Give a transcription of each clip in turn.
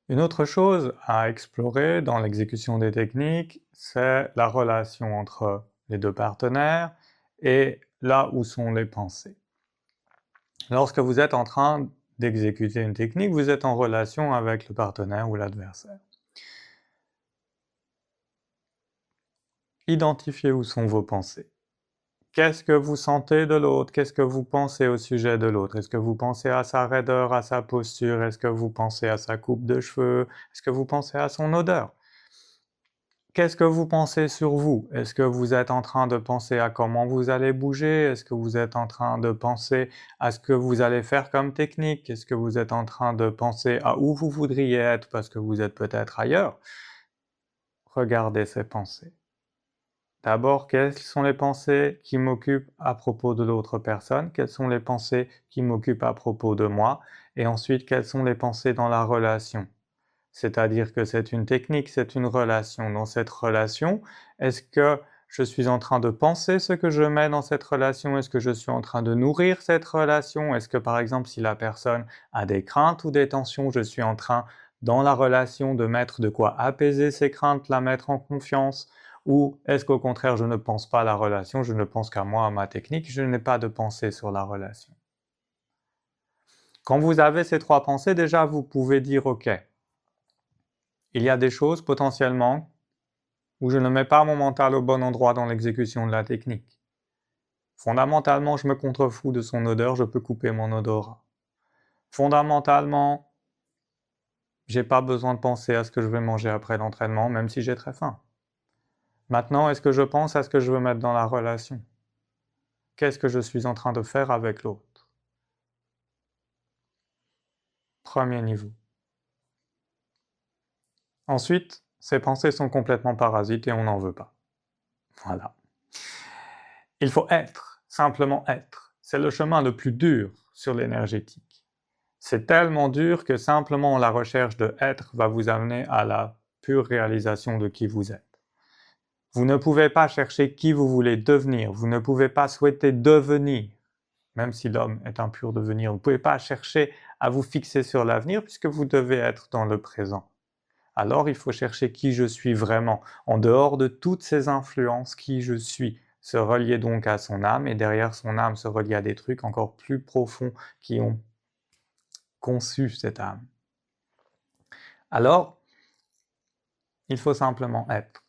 Une autre chose à explorer dans l'exécution des techniques, c'est la relation entre les deux partenaires et là où sont les pensées. Lorsque vous êtes en train d'exécuter une technique, vous êtes en relation avec le partenaire ou l'adversaire. Identifiez où sont vos pensées. Qu'est-ce que vous sentez de l'autre? Qu'est-ce que vous pensez au sujet de l'autre? Est-ce que vous pensez à sa raideur, à sa posture? Est-ce que vous pensez à sa coupe de cheveux? Est-ce que vous pensez à son odeur? Qu'est-ce que vous pensez sur vous? Est-ce que vous êtes en train de penser à comment vous allez bouger? Est-ce que vous êtes en train de penser à ce que vous allez faire comme technique? Est-ce que vous êtes en train de penser à où vous voudriez être parce que vous êtes peut-être ailleurs? Regardez ces pensées. D'abord, quelles sont les pensées qui m'occupent à propos de l'autre personne? Quelles sont les pensées qui m'occupent à propos de moi? Et ensuite, quelles sont les pensées dans la relation? C'est-à-dire que c'est une technique, c'est une relation. Dans cette relation, est-ce que je suis en train de penser ce que je mets dans cette relation? Est-ce que je suis en train de nourrir cette relation? Est-ce que par exemple, si la personne a des craintes ou des tensions, je suis en train, dans la relation, de mettre de quoi apaiser ces craintes, la mettre en confiance? Ou est-ce qu'au contraire, je ne pense pas à la relation, je ne pense qu'à moi, à ma technique, je n'ai pas de pensée sur la relation? Quand vous avez ces trois pensées, déjà, vous pouvez dire « Ok, il y a des choses potentiellement où je ne mets pas mon mental au bon endroit dans l'exécution de la technique. Fondamentalement, je me contrefous de son odeur, je peux couper mon odorat. Fondamentalement, j'ai pas besoin de penser à ce que je vais manger après l'entraînement, même si j'ai très faim. Maintenant, est-ce que je pense à ce que je veux mettre dans la relation? Qu'est-ce que je suis en train de faire avec l'autre? Premier niveau. Ensuite, ces pensées sont complètement parasites et on n'en veut pas. Voilà. Il faut être, simplement être. C'est le chemin le plus dur sur l'énergétique. C'est tellement dur que simplement la recherche de être va vous amener à la pure réalisation de qui vous êtes. Vous ne pouvez pas chercher qui vous voulez devenir, vous ne pouvez pas souhaiter devenir, même si l'homme est un pur devenir, vous ne pouvez pas chercher à vous fixer sur l'avenir puisque vous devez être dans le présent. Alors il faut chercher qui je suis vraiment, en dehors de toutes ces influences, qui je suis, se relier donc à son âme, et derrière son âme se relier à des trucs encore plus profonds qui ont conçu cette âme. Alors, il faut simplement être.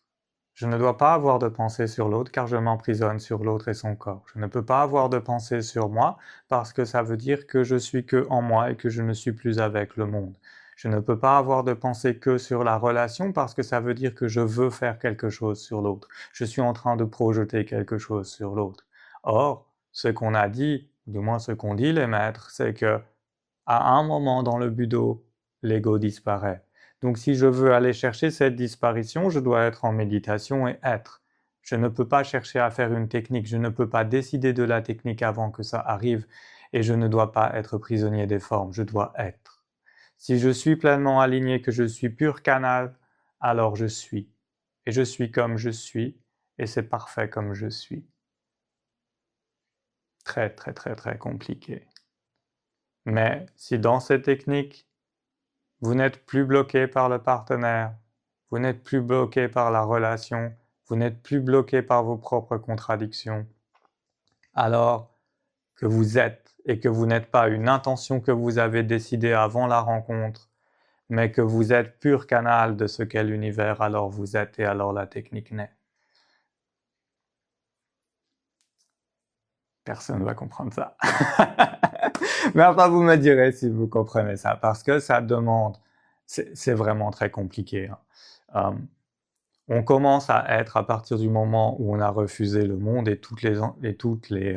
Je ne dois pas avoir de pensée sur l'autre car je m'emprisonne sur l'autre et son corps. Je ne peux pas avoir de pensée sur moi parce que ça veut dire que je suis que en moi et que je ne suis plus avec le monde. Je ne peux pas avoir de pensée que sur la relation parce que ça veut dire que je veux faire quelque chose sur l'autre. Je suis en train de projeter quelque chose sur l'autre. Or, ce qu'on a dit, du moins ce qu'ont dit les maîtres, c'est que à un moment dans le budo, l'ego disparaît. Donc si je veux aller chercher cette disparition, je dois être en méditation et être. Je ne peux pas chercher à faire une technique, je ne peux pas décider de la technique avant que ça arrive, et je ne dois pas être prisonnier des formes, je dois être. Si je suis pleinement aligné, que je suis pur canal, alors je suis. Et je suis comme je suis, et c'est parfait comme je suis. Très très très très compliqué. Mais si dans cette technique, vous n'êtes plus bloqué par le partenaire, vous n'êtes plus bloqué par la relation, vous n'êtes plus bloqué par vos propres contradictions, alors que vous êtes et que vous n'êtes pas une intention que vous avez décidée avant la rencontre, mais que vous êtes pur canal de ce qu'est l'univers, alors vous êtes et alors la technique naît. Personne ne va comprendre ça. Mais enfin, vous me direz si vous comprenez ça, parce que ça demande, c'est vraiment très compliqué. On commence à être à partir du moment où on a refusé le monde et toutes les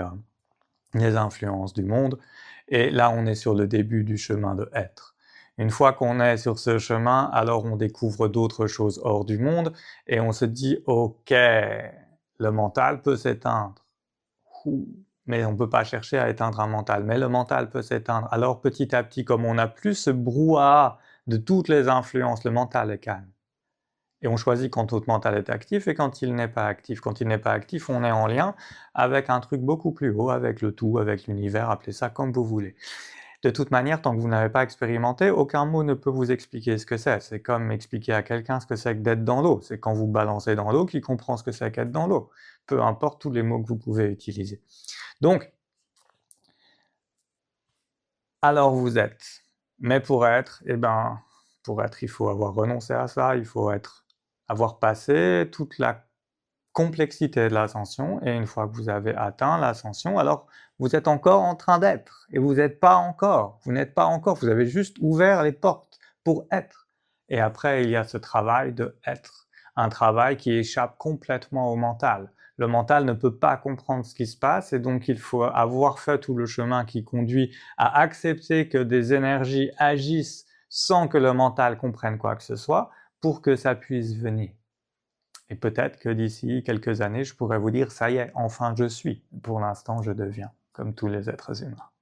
influences du monde, et là on est sur le début du chemin de être. Une fois qu'on est sur ce chemin, alors on découvre d'autres choses hors du monde, et on se dit « Ok, le mental peut s'éteindre. » Mais on ne peut pas chercher à éteindre un mental, mais le mental peut s'éteindre. Alors petit à petit, comme on n'a plus ce brouhaha de toutes les influences, le mental est calme. Et on choisit quand notre mental est actif et quand il n'est pas actif. Quand il n'est pas actif, on est en lien avec un truc beaucoup plus haut, avec le tout, avec l'univers, appelez ça comme vous voulez. De toute manière, tant que vous n'avez pas expérimenté, aucun mot ne peut vous expliquer ce que c'est. C'est comme expliquer à quelqu'un ce que c'est que d'être dans l'eau. C'est quand vous balancez dans l'eau qu'il comprend ce que c'est qu'être dans l'eau. Peu importe tous les mots que vous pouvez utiliser. Donc, alors vous êtes. Mais pour être, il faut avoir renoncé à ça, il faut avoir passé toute la complexité de l'ascension, et une fois que vous avez atteint l'ascension, alors vous êtes encore en train d'être, et vous n'êtes pas encore, vous avez juste ouvert les portes pour être. Et après, il y a ce travail de être, un travail qui échappe complètement au mental. Le mental ne peut pas comprendre ce qui se passe, et donc il faut avoir fait tout le chemin qui conduit à accepter que des énergies agissent sans que le mental comprenne quoi que ce soit, pour que ça puisse venir. Et peut-être que d'ici quelques années, je pourrais vous dire, ça y est, enfin je suis. Pour l'instant, je deviens, comme tous les êtres humains.